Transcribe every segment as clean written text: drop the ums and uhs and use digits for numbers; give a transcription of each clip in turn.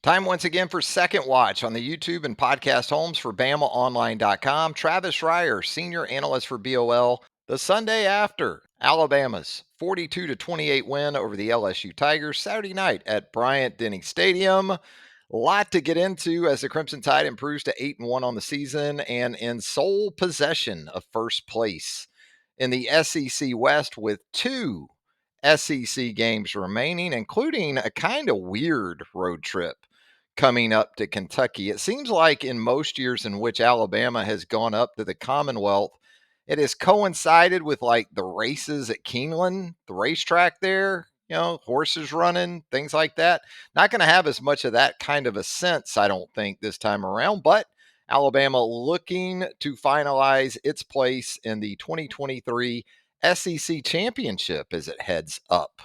Time once again for Second Watch on the YouTube and podcast homes for BamaOnLine.com. Travis Reier, senior analyst for BOL. The Sunday after Alabama's 42-28 win over the LSU Tigers Saturday night at Bryant-Denny Stadium. A lot to get into as the Crimson Tide improves to 8-1 on the season and in sole possession of first place in the SEC West with two SEC games remaining, including a kind of weird road trip coming up to Kentucky. It seems like in most years in which Alabama has gone up to the Commonwealth, it has coincided with like the races at Keeneland, the racetrack there, horses running, things like that. Not going to have as much of that kind of a sense, I don't think, this time around, but Alabama looking to finalize its place in the 2023 SEC Championship as it heads up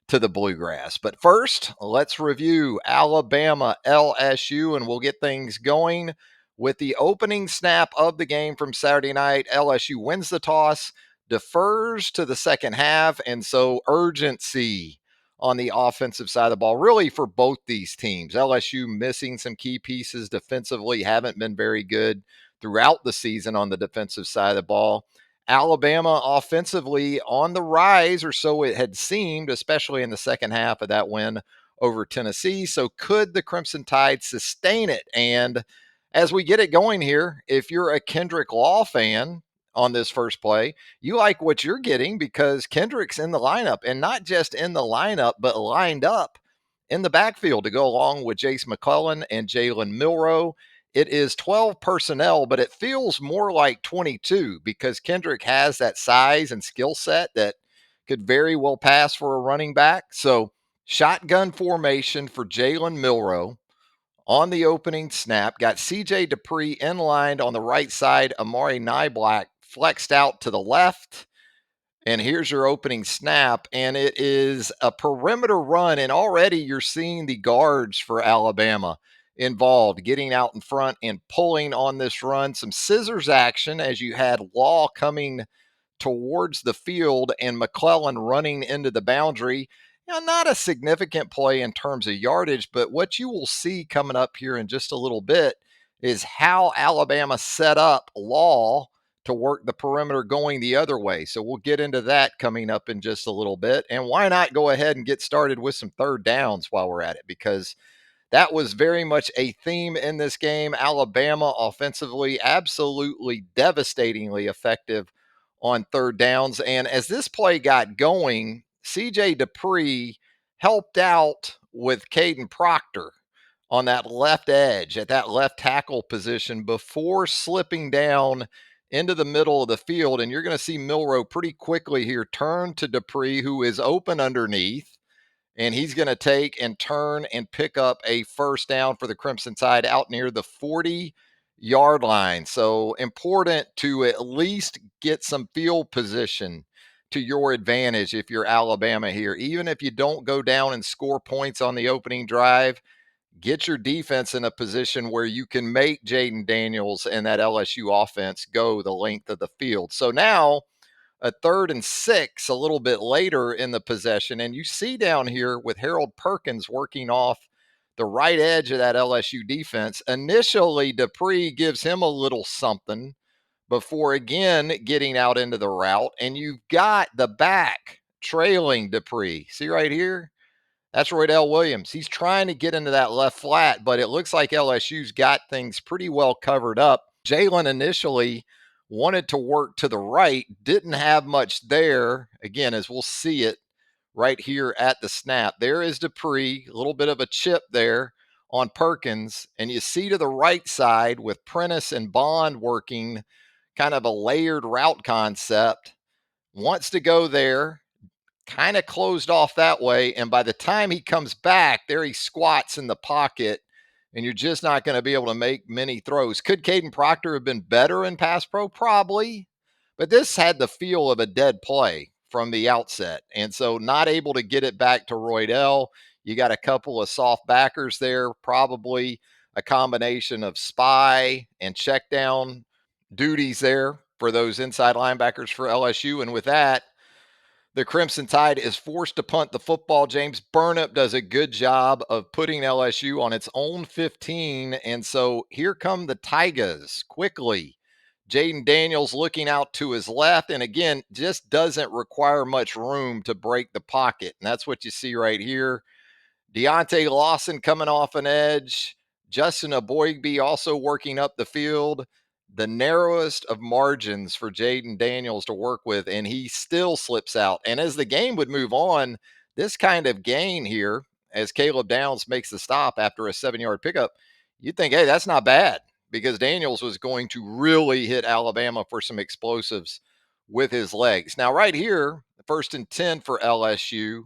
to the Bluegrass. But first, let's review Alabama LSU, and we'll get things going with the opening snap of the game from Saturday night. LSU wins the toss, defers to the second half, and so urgency on the offensive side of the ball, really for both these teams. LSU missing some key pieces defensively, haven't been very good throughout the season on the defensive side of the ball. Alabama offensively on the rise, or so it had seemed, especially in the second half of that win over Tennessee. So could the Crimson Tide sustain it? And as we get it going here, if you're a Kendrick Law fan on this first play, you like what you're getting because Kendrick's in the lineup, and not just in the lineup, but lined up in the backfield to go along with Jace McClellan and Jalen Milroe. It is 12 personnel, but it feels more like 22 because Kendrick has that size and skill set that could very well pass for a running back. So shotgun formation for Jalen Milroe on the opening snap. Got CJ Dupree inlined on the right side. Amari Nyblack flexed out to the left. And here's your opening snap. And it is a perimeter run. And already you're seeing the guards for Alabama involved, getting out in front and pulling on this run. Some scissors action as you had Law coming towards the field and McClellan running into the boundary. Not a significant play in terms of yardage, but what you will see coming up here in just a little bit is how Alabama set up Law to work the perimeter going the other way. So we'll get into that coming up in just a little bit. And why not go ahead and get started with some third downs while we're at it? Because that was very much a theme in this game. Alabama offensively, absolutely devastatingly effective on third downs. And as this play got going, CJ Dupree helped out with Caden Proctor on that left edge at that left tackle position before slipping down into the middle of the field. And you're going to see Milroe pretty quickly here turn to Dupree, who is open underneath. And he's going to take and turn and pick up a first down for the Crimson Tide out near the 40-yard line. So important to at least get some field position to your advantage if you're Alabama here. Even if you don't go down and score points on the opening drive, get your defense in a position where you can make Jaden Daniels and that LSU offense go the length of the field. So now a 3rd and 6 a little bit later in the possession. And you see down here with Harold Perkins working off the right edge of that LSU defense. Initially, Dupree gives him a little something before again getting out into the route. And you've got the back trailing Dupree. See right here? That's Roydell Williams. He's trying to get into that left flat, but it looks like LSU's got things pretty well covered up. Jalen initially wanted to work to the right, didn't have much there. Again, as we'll see it right here at the snap. There is Dupree, a little bit of a chip there on Perkins. And you see to the right side with Prentice and Bond working kind of a layered route concept. Wants to go there, kind of closed off that way. And by the time he comes back, there he squats in the pocket, and you're just not going to be able to make many throws. Could Caden Proctor have been better in pass pro? Probably. But this had the feel of a dead play from the outset. And so not able to get it back to Roydell. You got a couple of soft backers there, probably a combination of spy and check down duties there for those inside linebackers for LSU. And with that, The Crimson Tide is forced to punt the football. James Burnip does a good job of putting LSU on its own 15. And so here come the Tigers quickly. Jaden Daniels looking out to his left. And again, just doesn't require much room to break the pocket. And that's what you see right here. Deontay Lawson coming off an edge. Justin Aboigbe also working up the field. The narrowest of margins for Jaden Daniels to work with, and he still slips out. And as the game would move on, this kind of gain here, as Caleb Downs makes the stop after a 7-yard pickup, you'd think, hey, that's not bad because Daniels was going to really hit Alabama for some explosives with his legs. Now, right here, 1st and 10 for LSU.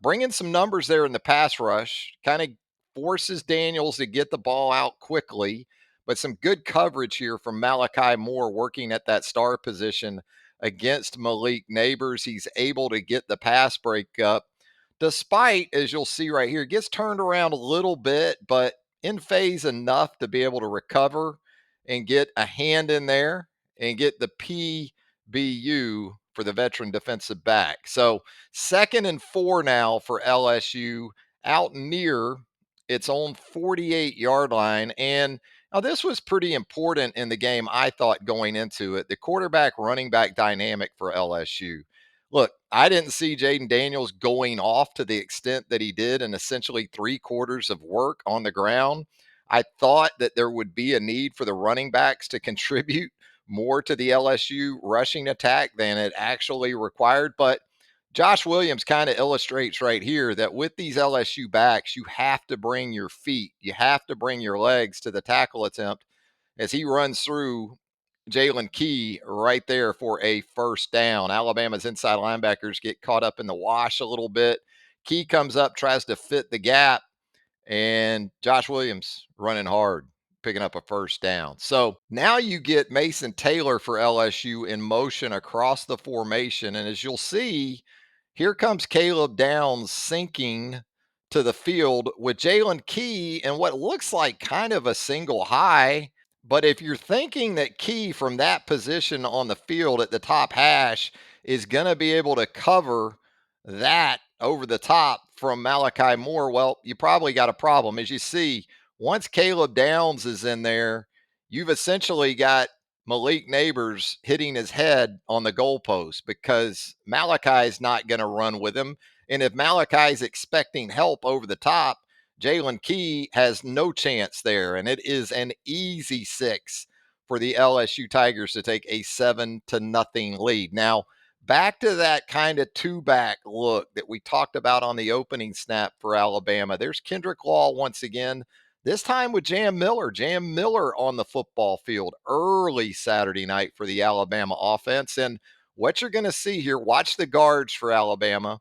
Bringing some numbers there in the pass rush kind of forces Daniels to get the ball out quickly, but some good coverage here from Malachi Moore working at that star position against Malik Neighbors. He's able to get the pass break up, despite, as you'll see right here, gets turned around a little bit, but in phase enough to be able to recover and get a hand in there and get the PBU for the veteran defensive back. So 2nd and 4 now for LSU out near its own 48-yard line. And now this was pretty important in the game, I thought, going into it. The quarterback running back dynamic for LSU. Look, I didn't see Jaden Daniels going off to the extent that he did in essentially 3/4 of work on the ground. I thought that there would be a need for the running backs to contribute more to the LSU rushing attack than it actually required. But Josh Williams kind of illustrates right here that with these LSU backs, you have to bring your feet, you have to bring your legs to the tackle attempt as he runs through Jalen Key right there for a first down. Alabama's inside linebackers get caught up in the wash a little bit. Key comes up, tries to fit the gap, and Josh Williams running hard, picking up a first down. So now you get Mason Taylor for LSU in motion across the formation. And as you'll see, here comes Caleb Downs sinking to the field with Jalen Key and what looks like kind of a single high. But if you're thinking that Key from that position on the field at the top hash is going to be able to cover that over the top from Malachi Moore, well, you probably got a problem. As you see, once Caleb Downs is in there, you've essentially got Malik Neighbors hitting his head on the goalpost because Malachi is not going to run with him. And if Malachi is expecting help over the top, Jalen Key has no chance there. And it is an easy 6 for the LSU Tigers to take a 7-0 lead. Now, back to that kind of two-back look that we talked about on the opening snap for Alabama. There's Kendrick Law once again, this time with Jam Miller. Jam Miller on the football field early Saturday night for the Alabama offense. And what you're going to see here, watch the guards for Alabama.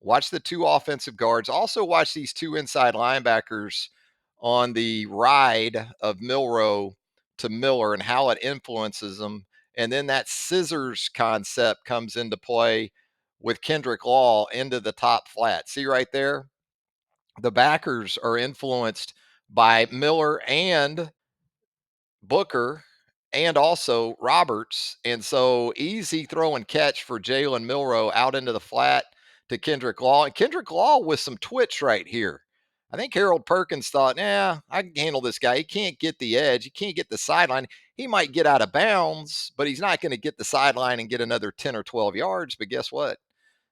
Watch the two offensive guards. Also watch these two inside linebackers on the ride of Milrow to Miller and how it influences them. And then that scissors concept comes into play with Kendrick Law into the top flat. See right there? The backers are influenced by Miller and Booker and also Roberts. And so easy throw and catch for Jalen Milrow out into the flat to Kendrick Law. And Kendrick Law with some twitch right here. I think Harold Perkins thought, I can handle this guy. He can't get the edge. He can't get the sideline. He might get out of bounds, but he's not going to get the sideline and get another 10 or 12 yards. But guess what?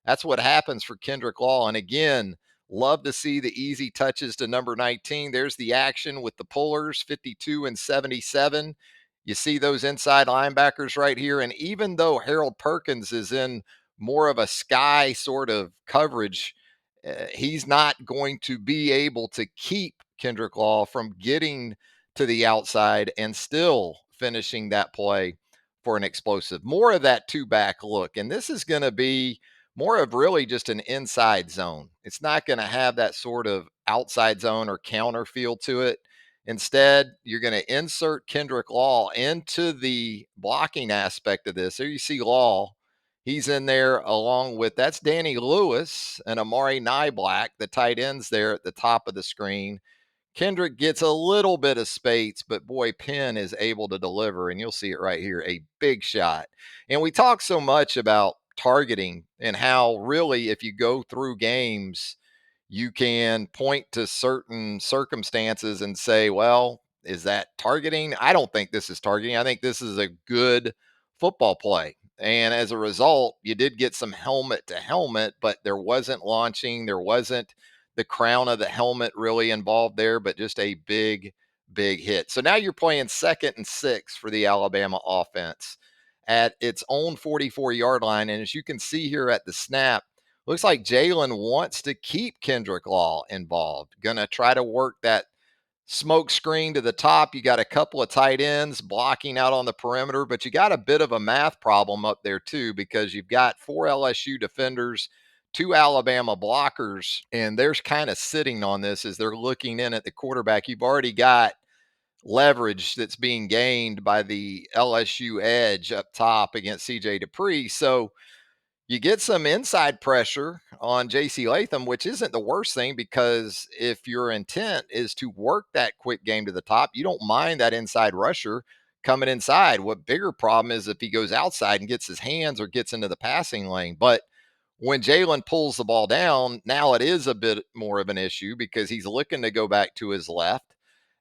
That's what happens for Kendrick Law. And again, love to see the easy touches to number 19. There's the action with the pullers, 52 and 77. You see those inside linebackers right here. And even though Harold Perkins is in more of a sky sort of coverage, he's not going to be able to keep Kendrick Law from getting to the outside and still finishing that play for an explosive. More of that two-back look. And this is going to be more of really just an inside zone. It's not going to have that sort of outside zone or counter feel to it. Instead, you're going to insert Kendrick Law into the blocking aspect of this. There you see Law. He's in there along with, that's Danny Lewis and Amari Nyblack, the tight ends there at the top of the screen. Kendrick gets a little bit of space, but boy, Penn is able to deliver, and you'll see it right here, a big shot. And we talk so much about targeting and how really, if you go through games, you can point to certain circumstances and say, well, is that targeting? I don't think this is targeting. I think this is a good football play. And as a result, you did get some helmet to helmet, but there wasn't launching. There wasn't the crown of the helmet really involved there, but just a big hit. So now you're playing 2nd and 6 for the Alabama offense at its own 44-yard line. And as you can see here at the snap, looks like Jaeden wants to keep Kendrick Law involved. Going to try to work that smoke screen to the top. You got a couple of tight ends blocking out on the perimeter, but you got a bit of a math problem up there too, because you've got 4 LSU defenders, 2 Alabama blockers, and they're kind of sitting on this as they're looking in at the quarterback. You've already got leverage that's being gained by the LSU edge up top against CJ Dupree. So you get some inside pressure on JC Latham, which isn't the worst thing, because if your intent is to work that quick game to the top, you don't mind that inside rusher coming inside. What bigger problem is if he goes outside and gets his hands or gets into the passing lane. But when Jaeden pulls the ball down, now it is a bit more of an issue because he's looking to go back to his left.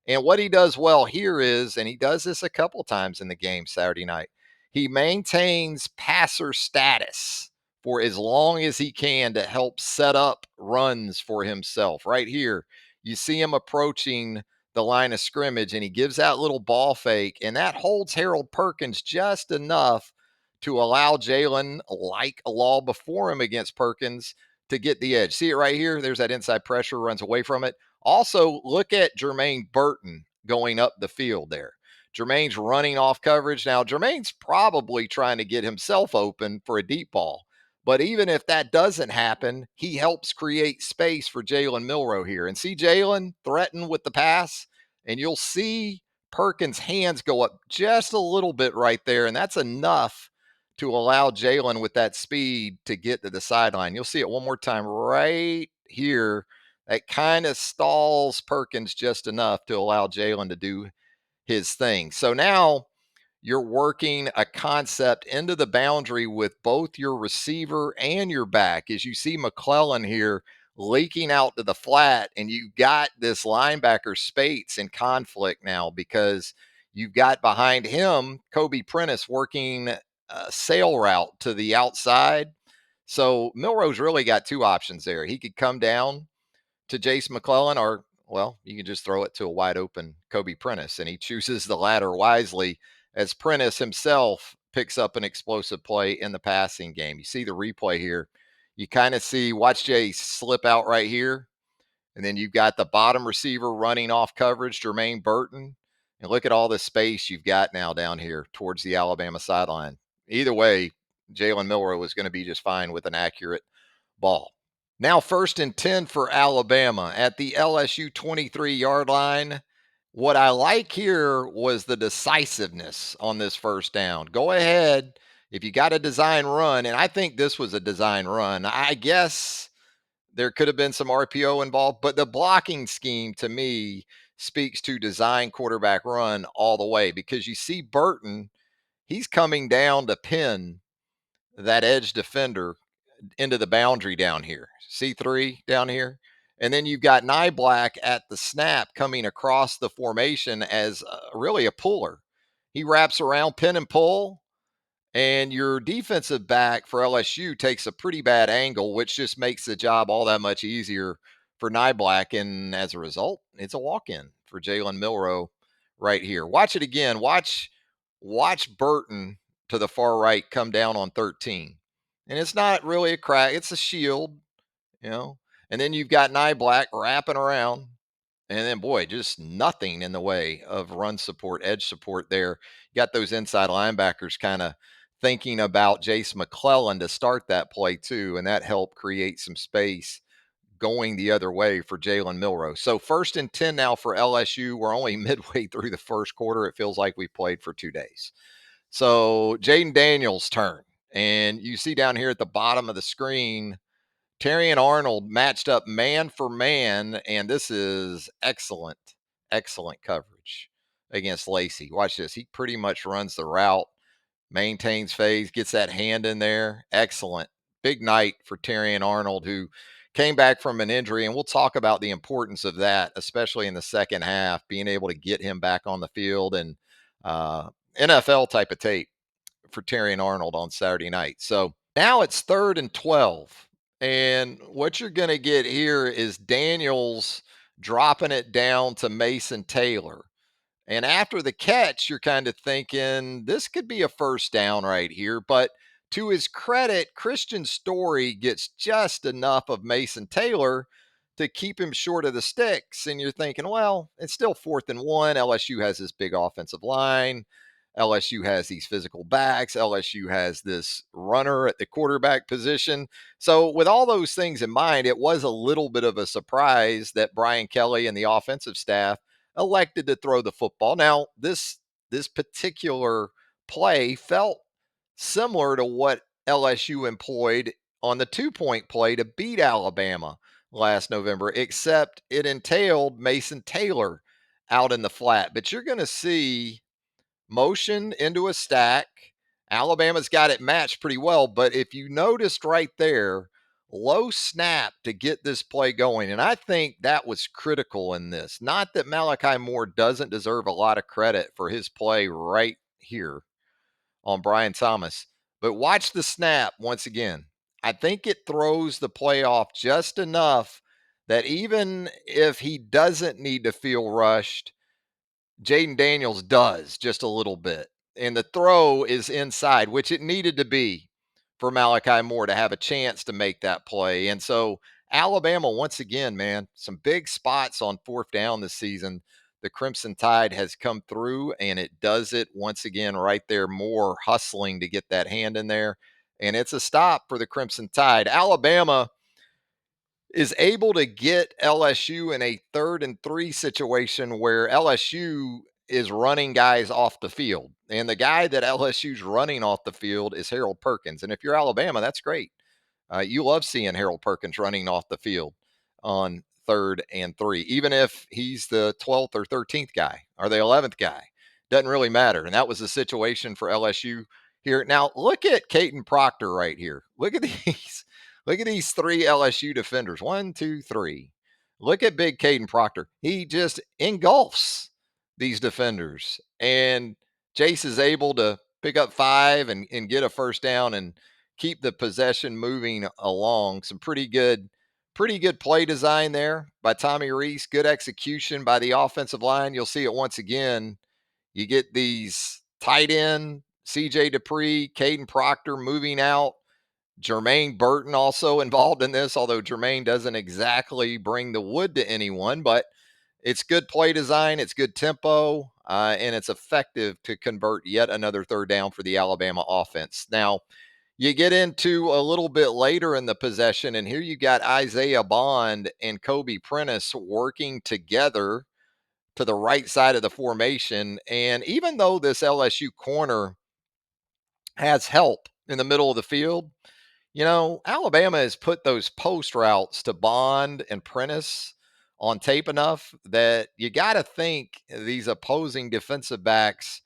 And what he does well here is, and he does this a couple times in the game Saturday night, he maintains passer status for as long as he can to help set up runs for himself. Right here, you see him approaching the line of scrimmage, and he gives that little ball fake, and that holds Harold Perkins just enough to allow Jaeden, like a Law before him against Perkins, to get the edge. See it right here? There's that inside pressure, runs away from it. Also, look at Jermaine Burton going up the field there. Jermaine's running off coverage. Now, Jermaine's probably trying to get himself open for a deep ball. But even if that doesn't happen, he helps create space for Jalen Milroe here. And see Jalen threaten with the pass, and you'll see Perkins' hands go up just a little bit right there. And that's enough to allow Jalen with that speed to get to the sideline. You'll see it one more time right here. That kind of stalls Perkins just enough to allow Jalen to do his thing. So now you're working a concept into the boundary with both your receiver and your back. As you see McClellan here leaking out to the flat, and you've got this linebacker Spates in conflict now because you've got behind him Kobe Prentice working a sail route to the outside. So Milroe's really got 2 options there. He could come down to Jace McClellan, or, well, you can just throw it to a wide open Kobe Prentice, and he chooses the latter wisely as Prentice himself picks up an explosive play in the passing game. You see the replay here. You kind of see, watch Jay slip out right here, and then you've got the bottom receiver running off coverage, Jermaine Burton, and look at all the space you've got now down here towards the Alabama sideline. Either way, Jalen Milroe was going to be just fine with an accurate ball. Now 1st and 10 for Alabama at the LSU 23-yard line. What I like here was the decisiveness on this 1st down. Go ahead. If you got a design run, and I think this was a design run, I guess there could have been some RPO involved, but the blocking scheme to me speaks to design quarterback run all the way, because you see Burton, he's coming down to pin that edge defender into the boundary down here. C3 down here. And then you've got Nyblack at the snap coming across the formation as really a puller. He wraps around, pin and pull, and your defensive back for LSU takes a pretty bad angle, which just makes the job all that much easier for Nyblack. And as a result, it's a walk-in for Jalen Milroe right here. Watch it again. Watch Burton to the far right come down on 13. And it's not really a crack. It's a shield, you know. And then you've got Nyblack wrapping around. And then, boy, just nothing in the way of run support, edge support there. You got those inside linebackers kind of thinking about Jace McClellan to start that play, too. And that helped create some space going the other way for Jalen Milroe. So 1st and 10 now for LSU. We're only midway through the 1st quarter. It feels like we've played for 2 days. So Jaden Daniels' turn. And you see down here at the bottom of the screen, Terrion Arnold matched up man for man, and this is excellent coverage against Lacey. Watch this. He pretty much runs the route, maintains phase, gets that hand in there. Excellent. Big night for Terrion Arnold, who came back from an injury. And we'll talk about the importance of that, especially in the second half, being able to get him back on the field and NFL type of tape for Terrion Arnold on Saturday night. So now it's 3rd and 12. And what you're going to get here is Daniels dropping it down to Mason Taylor. And after the catch, you're kind of thinking this could be a first down right here. But to his credit, Christian Story gets just enough of Mason Taylor to keep him short of the sticks. And you're thinking, well, it's still 4th and 1. LSU has this big offensive line. LSU has these physical backs. LSU has this runner at the quarterback position. So, with all those things in mind, it was a little bit of a surprise that Brian Kelly and the offensive staff elected to throw the football. Now, this particular play felt similar to what LSU employed on the 2-point play to beat Alabama last November, except it entailed Mason Taylor out in the flat. But you're going to see motion into a stack. Alabama's got it matched pretty well, but if you noticed right there, low snap to get this play going. And I think that was critical in this. Not that Malachi Moore doesn't deserve a lot of credit for his play right here on Brian Thomas, but watch the snap once again. I think it throws the play off just enough that even if he doesn't need to feel rushed, Jaden Daniels does just a little bit. And the throw is inside, which it needed to be for Malachi Moore to have a chance to make that play. And so Alabama, once again, man, some big spots on 4th down this season. The Crimson Tide has come through and it does it once again right there. Moore hustling to get that hand in there. And it's a stop for the Crimson Tide. Alabama is able to get LSU in a 3rd and 3 situation where LSU is running guys off the field. And the guy that LSU's running off the field is Harold Perkins. And if you're Alabama, that's great. You love seeing Harold Perkins running off the field on 3rd and 3, even if he's the 12th or 13th guy or the 11th guy. Doesn't really matter. And that was the situation for LSU here. Now, look at Caden Proctor right here. Look at these. Look at these 3 LSU defenders. 1, 2, 3. Look at big Caden Proctor. He just engulfs these defenders. And Jace is able to pick up 5 and get a first down and keep the possession moving along. Some pretty good play design there by Tommy Reese. Good execution by the offensive line. You'll see it once again. You get these tight end, CJ Dupree, Caden Proctor moving out. Jermaine Burton also involved in this, although Jermaine doesn't exactly bring the wood to anyone, but it's good play design, it's good tempo, and it's effective to convert yet another 3rd down for the Alabama offense. Now, you get into a little bit later in the possession, and here you got Isaiah Bond and Kobe Prentice working together to the right side of the formation. And even though this LSU corner has help in the middle of the field, Alabama has put those post routes to Bond and Prentice on tape enough that you got to think these opposing defensive backs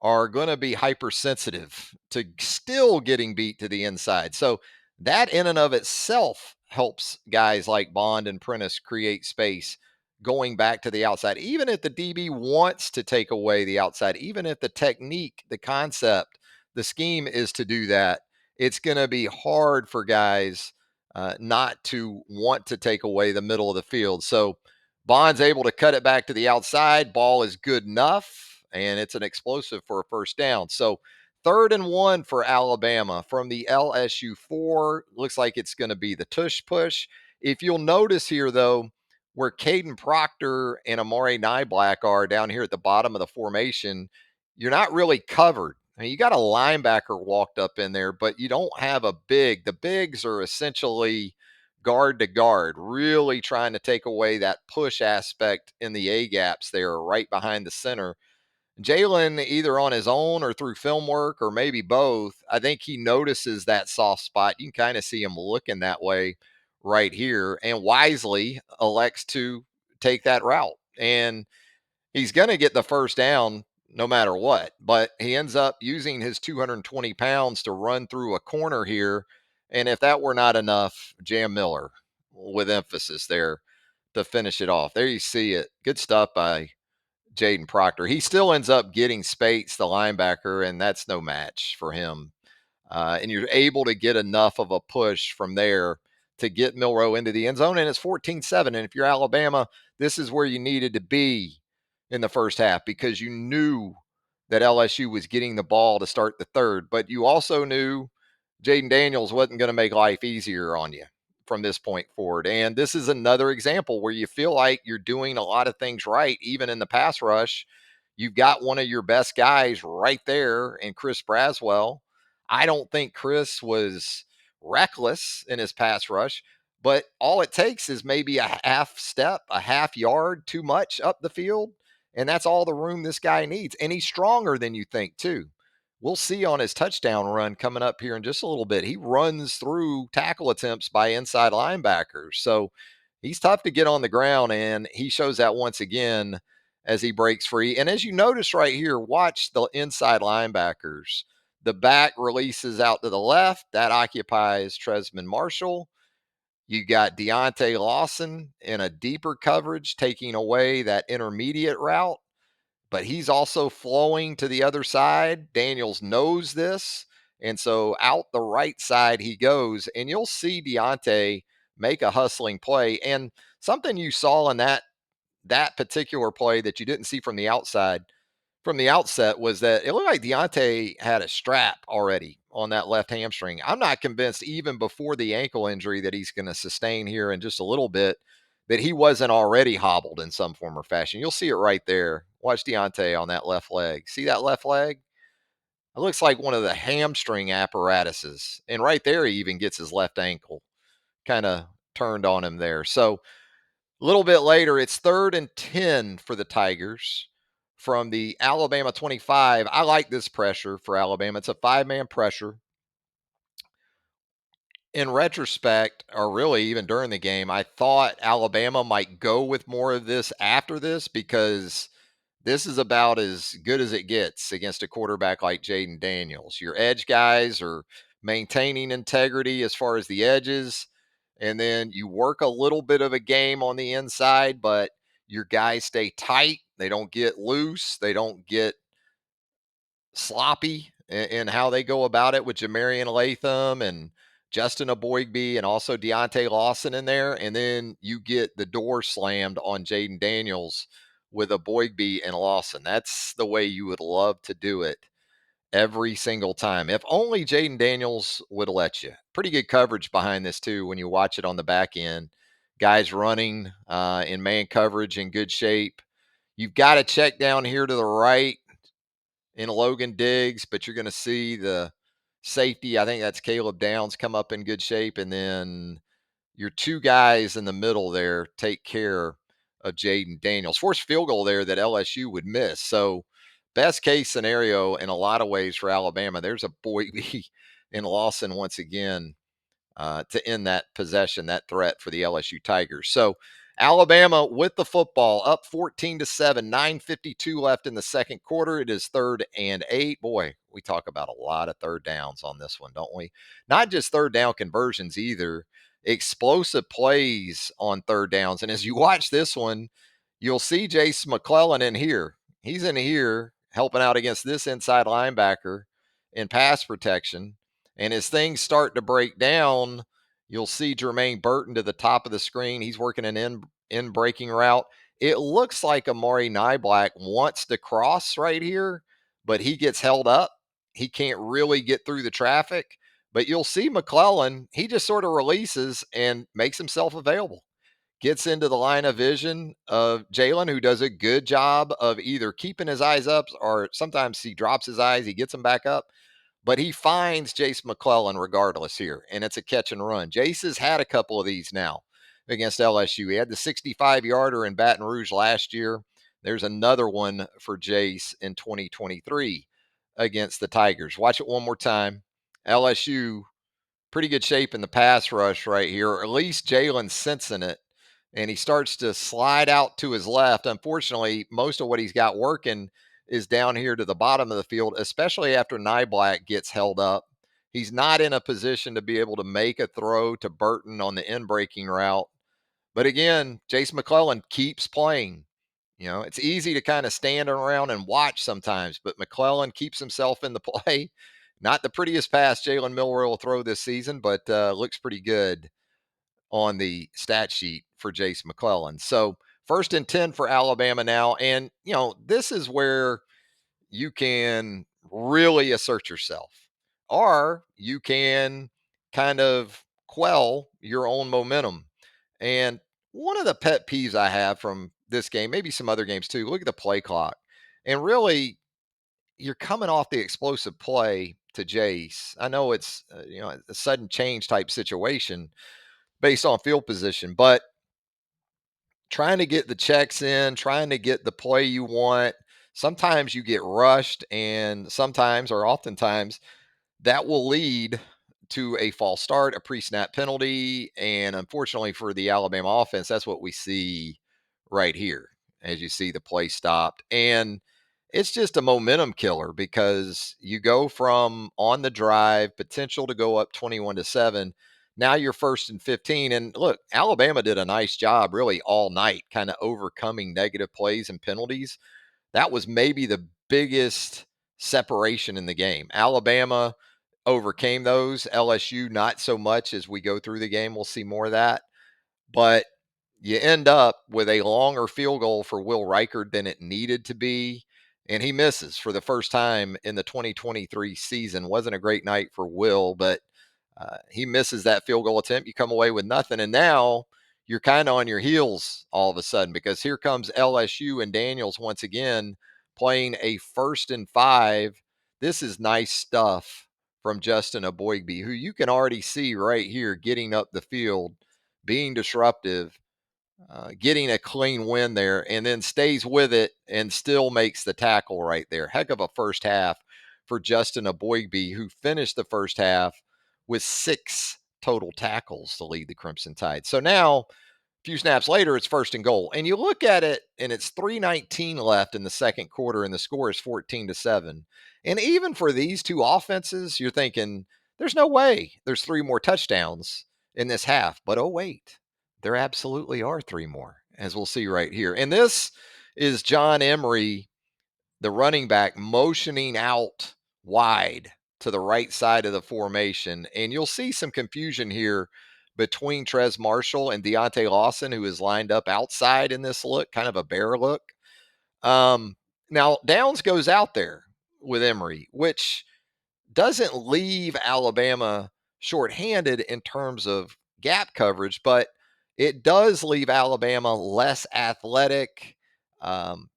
are going to be hypersensitive to still getting beat to the inside. So that in and of itself helps guys like Bond and Prentice create space going back to the outside. Even if the DB wants to take away the outside, even if the technique, the concept, the scheme is to do that, it's going to be hard for guys not to want to take away the middle of the field. So Bond's able to cut it back to the outside. Ball is good enough, and it's an explosive for a first down. So 3rd and 1 for Alabama from the LSU 4. Looks like it's going to be the tush push. If you'll notice here, though, where Caden Proctor and Amari Nyblack are down here at the bottom of the formation, you're not really covered. I mean, you got a linebacker walked up in there, but you don't have a big. The bigs are essentially guard to guard, really trying to take away that push aspect in the A gaps there, right behind the center. Jalen, either on his own or through film work or maybe both, I think he notices that soft spot. You can kind of see him looking that way right here and wisely elects to take that route. And he's going to get the first down no matter what. But he ends up using his 220 pounds to run through a corner here. And if that were not enough, Jam Miller with emphasis there to finish it off. There you see it. Good stuff by Jaden Proctor. He still ends up getting Spates, the linebacker, and that's no match for him. And you're able to get enough of a push from there to get Milroe into the end zone. And it's 14-7. And if you're Alabama, this is where you needed to be in the first half because you knew that LSU was getting the ball to start the third. But you also knew Jaden Daniels wasn't going to make life easier on you from this point forward. And this is another example where you feel like you're doing a lot of things right, even in the pass rush. You've got one of your best guys right there in Chris Braswell. I don't think Chris was reckless in his pass rush, but all it takes is maybe a half step, a half yard too much up the field. And that's all the room this guy needs. And he's stronger than you think, too. We'll see on his touchdown run coming up here in just a little bit. He runs through tackle attempts by inside linebackers. So he's tough to get on the ground, and he shows that once again as he breaks free. And as you notice right here, watch the inside linebackers. The back releases out to the left. That occupies Tresman Marshall. You got Deontay Lawson in a deeper coverage, taking away that intermediate route, but he's also flowing to the other side. Daniels knows this. And so out the right side he goes, and you'll see Deontay make a hustling play. And something you saw in that particular play that you didn't see from the outset was that it looked like Deontay had a strap already on that left hamstring. I'm not convinced, even before the ankle injury that he's going to sustain here in just a little bit, that he wasn't already hobbled in some form or fashion. You'll see it right there. Watch Deontay on that left leg. See that left leg? It looks like one of the hamstring apparatuses. And right there, he even gets his left ankle kind of turned on him there. So a little bit later, it's 3rd and 10 for the Tigers from the Alabama 25. I like this pressure for Alabama. It's a 5-man pressure. In retrospect, or really even during the game, I thought Alabama might go with more of this after this because this is about as good as it gets against a quarterback like Jaden Daniels. Your edge guys are maintaining integrity as far as the edges, and then you work a little bit of a game on the inside, but your guys stay tight. They don't get loose. They don't get sloppy in how they go about it with Jamarian Latham and Justin Aboigbe and also Deontay Lawson in there. And then you get the door slammed on Jaden Daniels with Aboigbe and Lawson. That's the way you would love to do it every single time. If only Jaden Daniels would let you. Pretty good coverage behind this, too, when you watch it on the back end. Guys running in man coverage in good shape. You've got to check down here to the right in Logan Diggs, but you're going to see the safety. I think that's Caleb Downs come up in good shape. And then your two guys in the middle there take care of Jaden Daniels. Forced field goal there that LSU would miss. So best case scenario in a lot of ways for Alabama. There's a Boydby and Lawson once again to end that possession, that threat for the LSU Tigers. So Alabama with the football up 14-7, 9:52 left in the second quarter. It is 3rd and 8. Boy, we talk about a lot of third downs on this one, don't we? Not just third down conversions either, explosive plays on third downs. And as you watch this one, you'll see Jace McClellan in here. He's in here helping out against this inside linebacker in pass protection. And as things start to break down, you'll see Jermaine Burton to the top of the screen. He's working an in breaking route. It looks like Amari Nyblack wants to cross right here, but he gets held up. He can't really get through the traffic. But you'll see McClellan, he just sort of releases and makes himself available. Gets into the line of vision of Jalen, who does a good job of either keeping his eyes up or sometimes he drops his eyes, he gets them back up. But he finds Jace McClellan regardless here, and it's a catch and run. Jace has had a couple of these now against LSU. He had the 65-yarder in Baton Rouge last year. There's another one for Jace in 2023 against the Tigers. Watch it one more time. LSU, pretty good shape in the pass rush right here, or at least Jalen's sensing it, and he starts to slide out to his left. Unfortunately, most of what he's got working is down here to the bottom of the field, especially after Nyblack gets held up. He's not in a position to be able to make a throw to Burton on the in breaking route. But again, Jason McClellan keeps playing. It's easy to kind of stand around and watch sometimes, but McClellan keeps himself in the play. Not the prettiest pass Jalen Milroy will throw this season, but looks pretty good on the stat sheet for Jace McClellan. So 1st and 10 for Alabama now. And, this is where you can really assert yourself, or you can kind of quell your own momentum. And one of the pet peeves I have from this game, maybe some other games too, look at the play clock. And really, you're coming off the explosive play to Jace. I know it's a sudden change type situation based on field position, but trying to get the checks in, trying to get the play you want. Sometimes you get rushed, and sometimes or oftentimes that will lead to a false start, a pre-snap penalty, and unfortunately for the Alabama offense, that's what we see right here as you see the play stopped. And it's just a momentum killer because you go from on the drive, potential to go up 21-7. Now you're 1st and 15. And look, Alabama did a nice job really all night, kind of overcoming negative plays and penalties. That was maybe the biggest separation in the game. Alabama overcame those. LSU, not so much as we go through the game. We'll see more of that. But you end up with a longer field goal for Will Reichard than it needed to be. And he misses for the first time in the 2023 season. Wasn't a great night for Will, but he misses that field goal attempt. You come away with nothing. And now you're kind of on your heels all of a sudden because here comes LSU and Daniels once again playing a 1st and 5. This is nice stuff from Justin Aboigbe, who you can already see right here getting up the field, being disruptive, getting a clean win there, and then stays with it and still makes the tackle right there. Heck of a first half for Justin Aboigbe, who finished the first half with 6 total tackles to lead the Crimson Tide. So now, a few snaps later, it's 1st and goal. And you look at it, and it's 3:19 left in the second quarter, and the score is 14-7. And even for these two offenses, you're thinking, there's no way there's 3 more touchdowns in this half. But oh, wait, there absolutely are 3 more, as we'll see right here. And this is John Emery, the running back, motioning out wide to the right side of the formation. And you'll see some confusion here between Trez Marshall and Deontay Lawson, who is lined up outside in this look, kind of a bear look. Now, Downs goes out there with Emery, which doesn't leave Alabama shorthanded in terms of gap coverage, but it does leave Alabama less athletic, and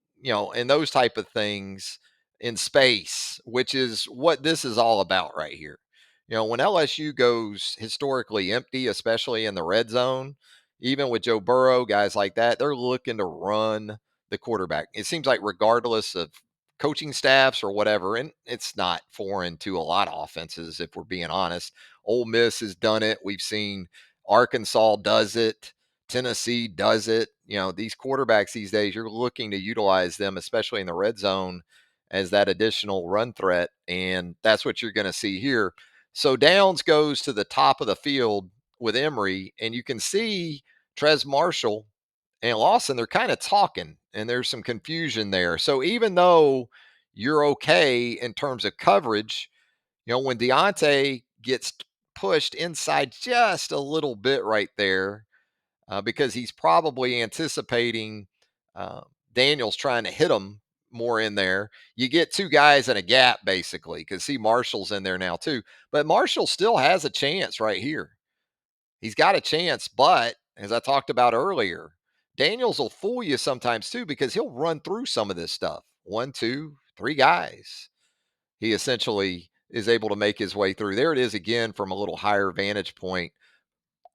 those type of things in space, which is what this is all about right here. When LSU goes historically empty, especially in the red zone, even with Joe Burrow, guys like that, they're looking to run the quarterback. It seems like regardless of coaching staffs or whatever, and it's not foreign to a lot of offenses, if we're being honest. Ole Miss has done it. We've seen Arkansas does it. Tennessee does it. These quarterbacks these days, you're looking to utilize them, especially in the red zone, as that additional run threat. And that's what you're going to see here. So Downs goes to the top of the field with Emery, and you can see Trez Marshall and Lawson, they're kind of talking, and there's some confusion there. So even though you're okay in terms of coverage, when Deontay gets pushed inside just a little bit right there, because he's probably anticipating uh, Daniels trying to hit him more in there. You get 2 guys in a gap, basically, because see Marshall's in there now too. But Marshall still has a chance right here. He's got a chance, but as I talked about earlier, Daniels will fool you sometimes too because he'll run through some of this stuff. 1, 2, 3 guys. He essentially is able to make his way through. There it is again from a little higher vantage point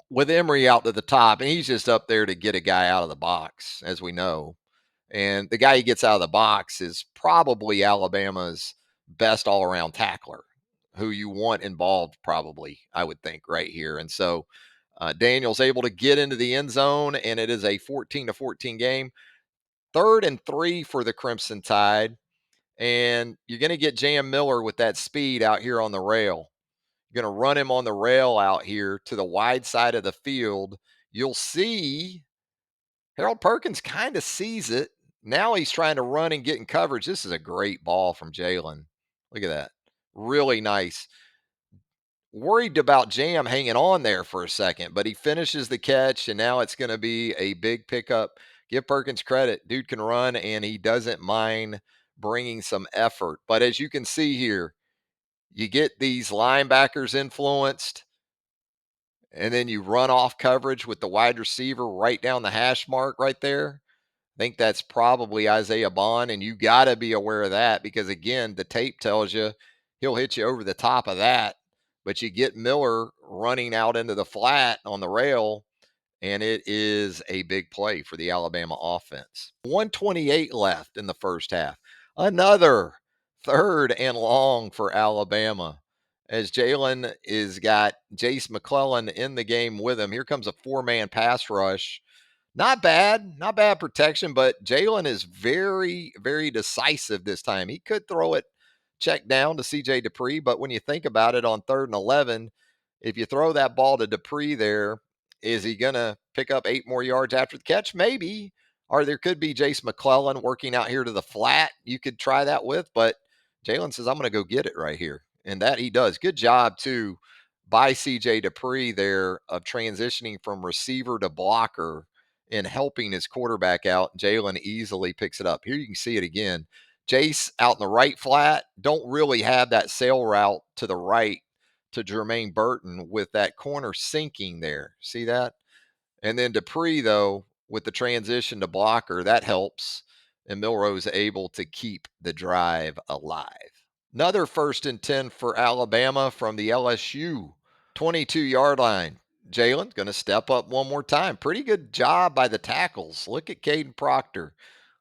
with Emery out to the top, and he's just up there to get a guy out of the box, as we know. And the guy he gets out of the box is probably Alabama's best all around tackler, who you want involved, probably, I would think, right here. And so Daniel's able to get into the end zone, and it is a 14-14 game. 3rd and 3 for the Crimson Tide. and you're going to get Jam Miller with that speed out here on the rail. You're going to run him on the rail out here to the wide side of the field. You'll see Harold Perkins kind of sees it. Now he's trying to run and get in coverage. This is a great ball from Jaeden. Look at that. Really nice. Worried about Jam hanging on there for a second, but he finishes the catch, and now it's going to be a big pickup. Give Perkins credit. Dude can run, and he doesn't mind bringing some effort. But as you can see here, you get these linebackers influenced, and then you run off coverage with the wide receiver right down the hash mark right there. I think that's probably Isaiah Bond, and you got to be aware of that because, again, the tape tells you he'll hit you over the top of that. But you get Miller running out into the flat on the rail, and it is a big play for the Alabama offense. 128 left in the first half. Another third and long for Alabama as Jalen is got Jace McClellan in the game with him. Here comes a four-man pass rush. Not bad protection, but Jalen is very, very decisive this time. He could throw it check down to CJ Dupree, but when you think about it on 3rd and 11, if you throw that ball to Dupree there, is he going to pick up 8 more yards after the catch? Maybe. Or there could be Jace McClellan working out here to the flat you could try that with, but Jalen says, I'm going to go get it right here. And that he does. Good job, too, by CJ Dupree there of transitioning from receiver to blocker and helping his quarterback out. Jalen easily picks it up. Here you can see it again. Jace out in the right flat, don't really have that sail route to the right to Jermaine Burton with that corner sinking there. See that? And then Dupree, though, with the transition to blocker, that helps. And Milroe's able to keep the drive alive. Another 1st and 10 for Alabama from the LSU 22-yard line. Jalen's going to step up one more time. Pretty good job by the tackles. Look at Caden Proctor.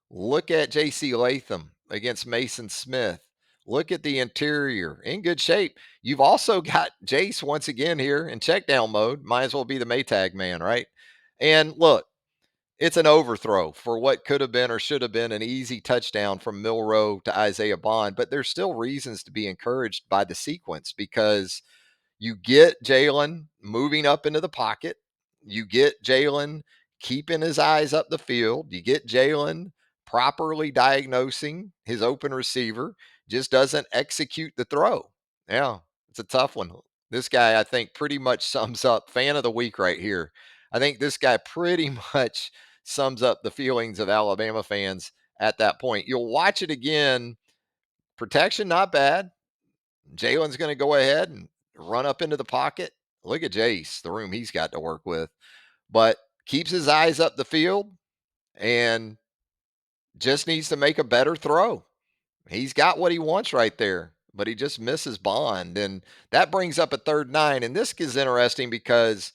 Look at J.C. Latham against Mason Smith. Look at the interior. In good shape. You've also got Jace once again here in check down mode. Might as well be the Maytag man, right? And look, it's an overthrow for what could have been or should have been an easy touchdown from Milroe to Isaiah Bond. But there's still reasons to be encouraged by the sequence because you get Jalen moving up into the pocket. You get Jalen keeping his eyes up the field. You get Jalen properly diagnosing his open receiver, just doesn't execute the throw. Yeah, it's a tough one. This guy, I think, pretty much sums up fan of the week right here. I think this guy pretty much sums up the feelings of Alabama fans at that point. You'll watch it again. Protection, not bad. Jalen's going to go ahead and run up into the pocket. Look at Jace, the room he's got to work with, but keeps his eyes up the field and just needs to make a better throw. He's got what he wants right there, but he just misses Bond. And that brings up a 3rd and 9. And this is interesting because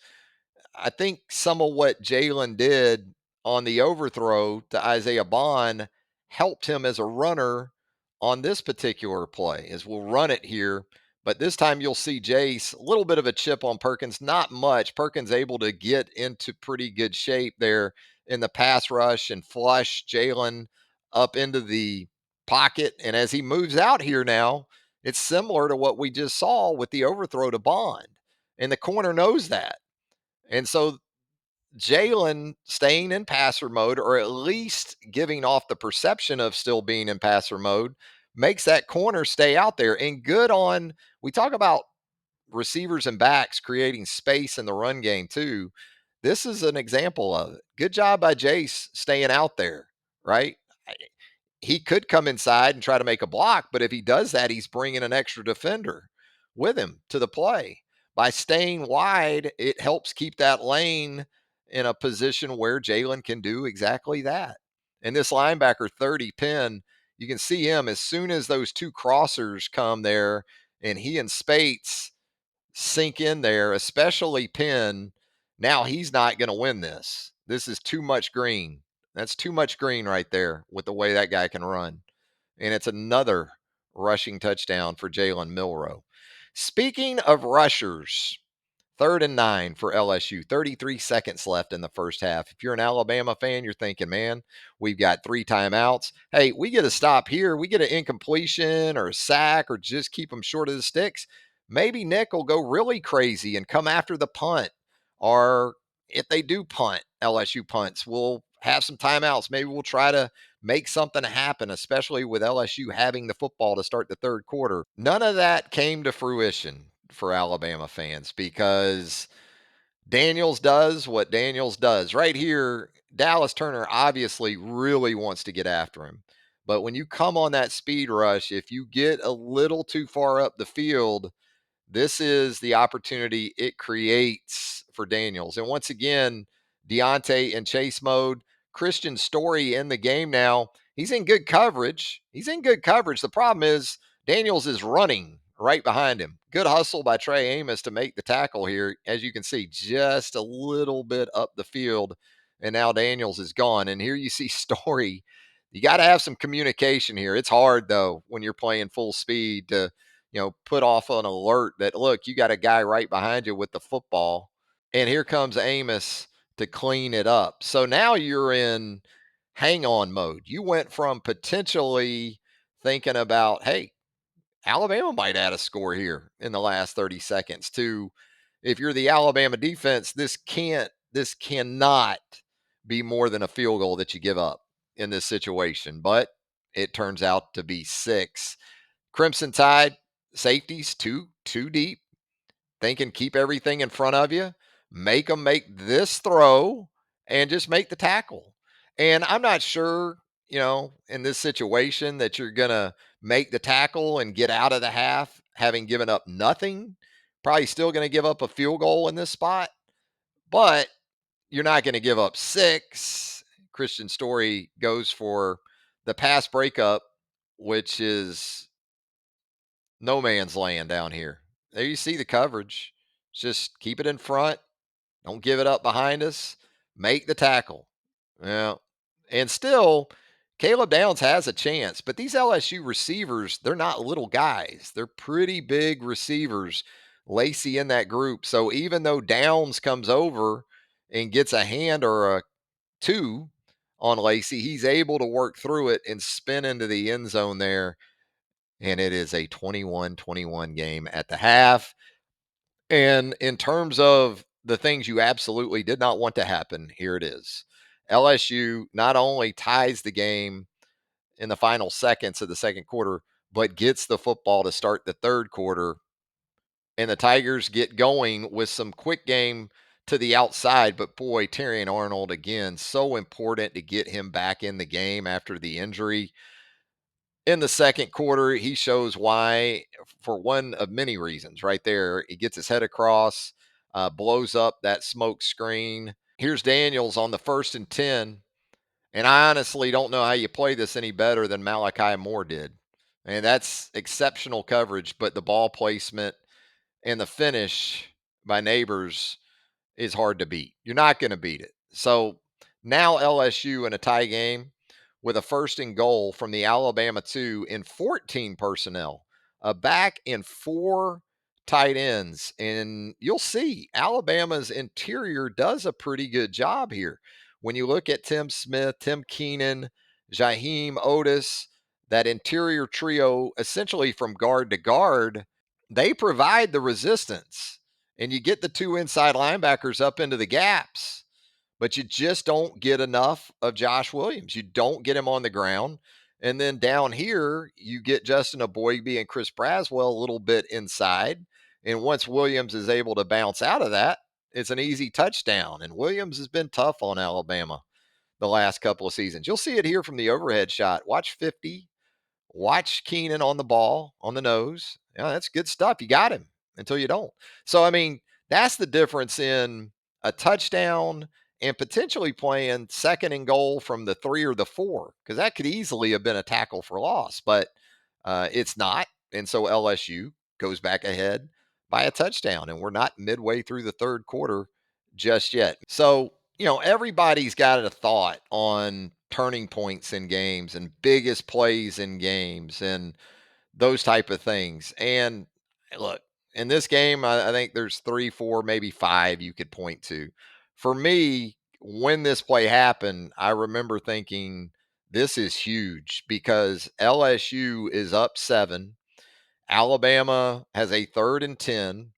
I think some of what Jalen did on the overthrow to Isaiah Bond helped him as a runner on this particular play, as we'll run it here. But this time you'll see Jace, a little bit of a chip on Perkins, not much. Perkins able to get into pretty good shape there in the pass rush and flush Jalen up into the pocket. And as he moves out here now, it's similar to what we just saw with the overthrow to Bond. And the corner knows that. And so Jalen staying in passer mode, or at least giving off the perception of still being in passer mode, makes that corner stay out there. And good on, we talk about receivers and backs creating space in the run game too. This is an example of it. Good job by Jace staying out there, right? He could come inside and try to make a block, but if he does that, he's bringing an extra defender with him to the play. By staying wide, it helps keep that lane in a position where Jalen can do exactly that. And this linebacker 30 Penn, you can see him as soon as those two crossers come there and he and Spates sink in there, especially Penn. Now he's not going to win this. This is too much green. That's too much green right there with the way that guy can run. And it's another rushing touchdown for Jalen Milroe. Speaking of rushers, 3rd and 9 for LSU. 33 seconds left in the first half. If you're an Alabama fan, you're thinking, man, we've got 3 timeouts. Hey, we get a stop here. We get an incompletion or a sack or just keep them short of the sticks. Maybe Nick will go really crazy and come after the punt. Or if they do punt, LSU punts, we'll have some timeouts. Maybe we'll try to make something happen, especially with LSU having the football to start the third quarter. None of that came to fruition for Alabama fans because Daniels does what Daniels does. Right here, Dallas Turner obviously really wants to get after him. But when you come on that speed rush, if you get a little too far up the field, this is the opportunity it creates for Daniels. And once again, Deontay in chase mode. Christian Story in the game now. He's in good coverage. He's in good coverage. The problem is Daniels is running right behind him. Good hustle by Trey Amos to make the tackle here. As you can see, just a little bit up the field. And now Daniels is gone. And here you see Story. You got to have some communication here. It's hard, though, when you're playing full speed to put off an alert that, look, you got a guy right behind you with the football. And here comes Amos to clean it up. So now you're in hang on mode. You went from potentially thinking about, hey, Alabama might add a score here in the last 30 seconds to, if you're the Alabama defense, this cannot be more than a field goal that you give up in this situation. But it turns out to be 6. Crimson Tide safeties too deep, thinking keep everything in front of you, make them make this throw, and just make the tackle. And I'm not sure, in this situation that you're gonna make the tackle and get out of the half having given up nothing. Probably still gonna give up a field goal in this spot, but you're not gonna give up 6. Christian Story goes for the pass breakup, which is no man's land down here. There you see the coverage. Just keep it in front. Don't give it up behind us. Make the tackle. Yeah. And still, Caleb Downs has a chance, but these LSU receivers, they're not little guys. They're pretty big receivers. Lacey in that group. So even though Downs comes over and gets a hand or a two on Lacey, he's able to work through it and spin into the end zone there, and it is a 21-21 game at the half. And in terms of the things you absolutely did not want to happen, here it is. LSU not only ties the game in the final seconds of the second quarter, but gets the football to start the third quarter. And the Tigers get going with some quick game to the outside. But boy, Terrion Arnold, again, so important to get him back in the game after the injury in the second quarter. He shows why, for one of many reasons. Right there, he gets his head across, blows up that smoke screen. Here's Daniels on the 1st and 10, and I honestly don't know how you play this any better than Malachi Moore did. And that's exceptional coverage, but the ball placement and the finish by Neighbors is hard to beat. You're not going to beat it. So now LSU in a tie game with a 1st and goal from the Alabama 2 in 14 personnel, a back and 4 tight ends. And you'll see Alabama's interior does a pretty good job here. When you look at Tim Smith, Tim Keenan, Jaheim Otis, that interior trio, essentially from guard to guard, they provide the resistance. And you get the 2 inside linebackers up into the gaps, but you just don't get enough of Josh Williams. You don't get him on the ground. And then down here, you get Justin Aboigbe and Chris Braswell a little bit inside. And once Williams is able to bounce out of that, it's an easy touchdown. And Williams has been tough on Alabama the last couple of seasons. You'll see it here from the overhead shot. Watch 50. Watch Keenan on the ball, on the nose. Yeah, that's good stuff. You got him until you don't. So, I mean, that's the difference in a touchdown and potentially playing 2nd and goal from the 3 or the 4, because that could easily have been a tackle for loss, but it's not. And so LSU goes back ahead by a touchdown, and we're not midway through the third quarter just yet. So, everybody's got a thought on turning points in games and biggest plays in games and those type of things. And look, in this game, I think there's three, four, maybe five you could point to. For me, when this play happened, I remember thinking, this is huge because LSU is up 7. Alabama has a 3rd and 10,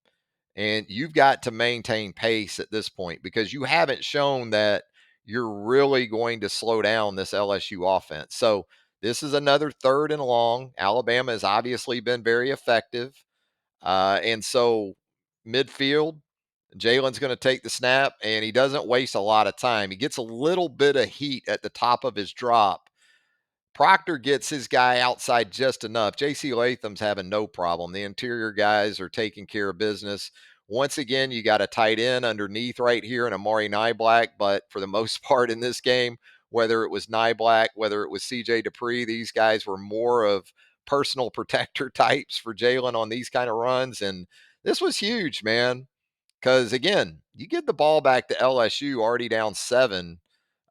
and you've got to maintain pace at this point because you haven't shown that you're really going to slow down this LSU offense. So this is another 3rd and long. Alabama has obviously been very effective. And so midfield, Jalen's going to take the snap, and he doesn't waste a lot of time. He gets a little bit of heat at the top of his drop. Proctor gets his guy outside just enough. J.C. Latham's having no problem. The interior guys are taking care of business. Once again, you got a tight end underneath right here and Amari Nyblack, but for the most part in this game, whether it was Nyblack, whether it was C.J. Dupree, these guys were more of personal protector types for Jalen on these kind of runs. And this was huge, man, because again, you get the ball back to LSU already down 7,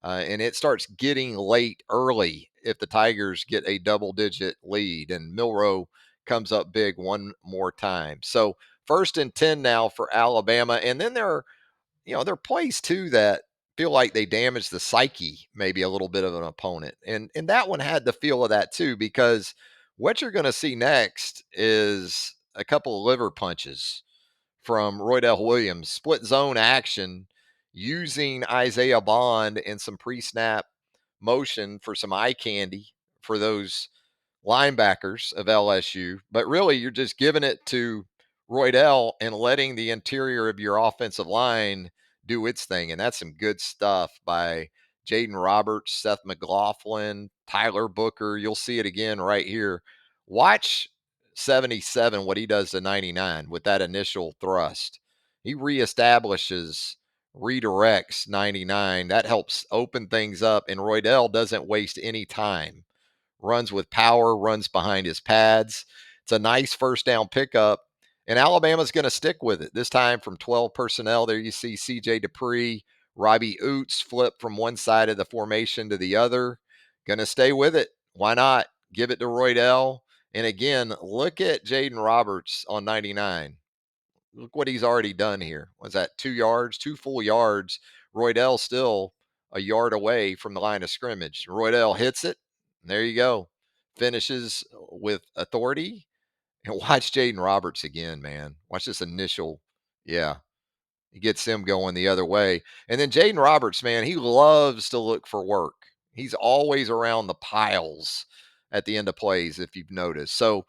and it starts getting late early if the Tigers get a double-digit lead, and Milroe comes up big one more time. So 1st and 10 now for Alabama, and then there are plays too that feel like they damage the psyche, maybe a little bit of an opponent, and that one had the feel of that too, because what you're going to see next is a couple of liver punches from Roydell Williams, split zone action using Isaiah Bond and some pre-snap motion for some eye candy for those linebackers of LSU. But really, you're just giving it to Roydell and letting the interior of your offensive line do its thing. And that's some good stuff by Jaeden Roberts, Seth McLaughlin, Tyler Booker. You'll see it again right here. Watch 77, what he does to 99 with that initial thrust. He reestablishes, redirects 99. That helps open things up, and Roydell doesn't waste any time. Runs with power, runs behind his pads. It's a nice first down pickup, and Alabama's going to stick with it. This time from 12 personnel. There you see C.J. Dupree, Robbie Oots flip from one side of the formation to the other. Going to stay with it. Why not? Give it to Roydell. And again, look at Jaeden Roberts on 99. Look what he's already done here. Was that 2 yards, 2 full yards? Roydell still a yard away from the line of scrimmage. Roydell hits it. And there you go. Finishes with authority. And watch Jaeden Roberts again, man. Watch this initial. Yeah. He gets him going the other way. And then Jaeden Roberts, man, he loves to look for work. He's always around the piles at the end of plays, if you've noticed. So,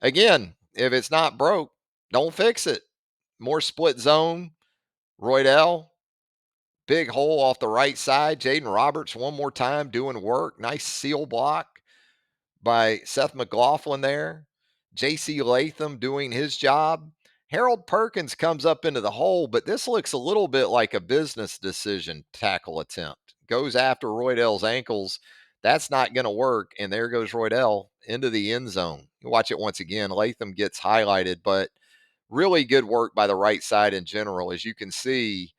again, if it's not broke, don't fix it. More split zone. Roydell, big hole off the right side. Jaeden Roberts, one more time, doing work. Nice seal block by Seth McLaughlin there. J.C. Latham doing his job. Harold Perkins comes up into the hole, but this looks a little bit like a business decision tackle attempt. Goes after Roydell's ankles. That's not going to work. And there goes Roydell into the end zone. You watch it once again. Latham gets highlighted, but really good work by the right side in general. As you can see,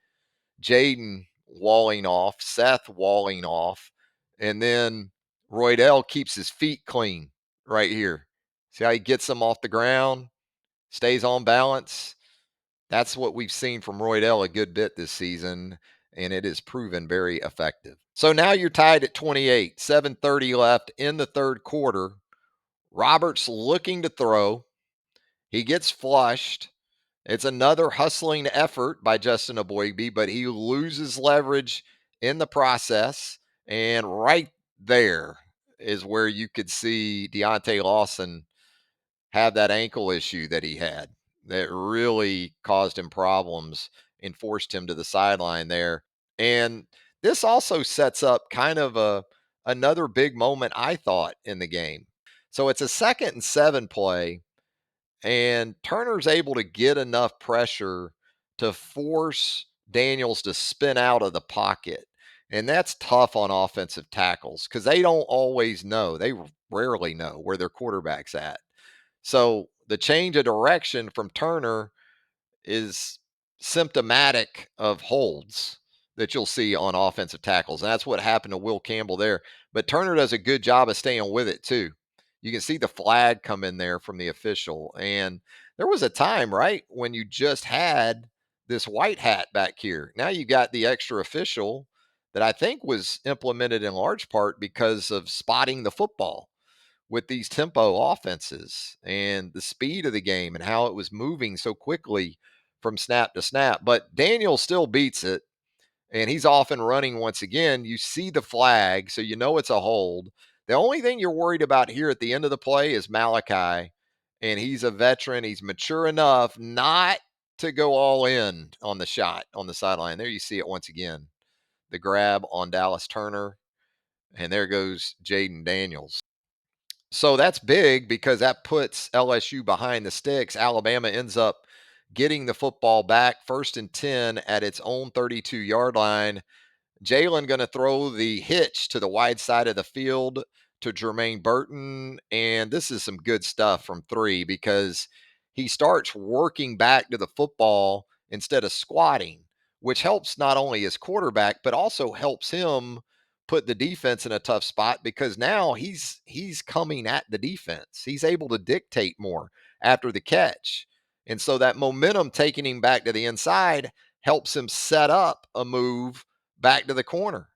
Jaeden walling off, Seth walling off, and then Roydell keeps his feet clean right here. See how he gets them off the ground, stays on balance. That's what we've seen from Roydell a good bit this season, and it has proven very effective. So now you're tied at 28, 7:30 left in the third quarter. Roberts looking to throw. He gets flushed. It's another hustling effort by Justin Eboigbe, but he loses leverage in the process. And right there is where you could see Deontay Lawson have that ankle issue that he had that really caused him problems and forced him to the sideline there. And this also sets up kind of another big moment, I thought, in the game. So it's a 2nd and 7 play, and Turner's able to get enough pressure to force Daniels to spin out of the pocket. And that's tough on offensive tackles because they don't always know. They rarely know where their quarterback's at. So the change of direction from Turner is symptomatic of holds that you'll see on offensive tackles. And that's what happened to Will Campbell there. But Turner does a good job of staying with it too. You can see the flag come in there from the official. And There was a time, right, when you just had this white hat back here. Now you got the extra official that I think was implemented in large part because of spotting the football with these tempo offenses and the speed of the game and how it was moving so quickly from snap to snap. But Daniel still beats it, and he's off and running once again. You see the flag, so you know it's a hold. The only thing you're worried about here at the end of the play is Malachi, and he's a veteran. He's mature enough not to go all in on the shot on the sideline. There you see it once again. The grab on Dallas Turner, and there goes Jaden Daniels. So that's big because that puts LSU behind the sticks. Alabama ends up getting the football back, 1st and 10 at its own 32-yard line. Jalen going to throw the hitch to the wide side of the field to Jermaine Burton. And this is some good stuff from 3 because he starts working back to the football instead of squatting, which helps not only his quarterback, but also helps him put the defense in a tough spot because now he's coming at the defense. He's able to dictate more after the catch. And so that momentum taking him back to the inside helps him set up a move back to the corner,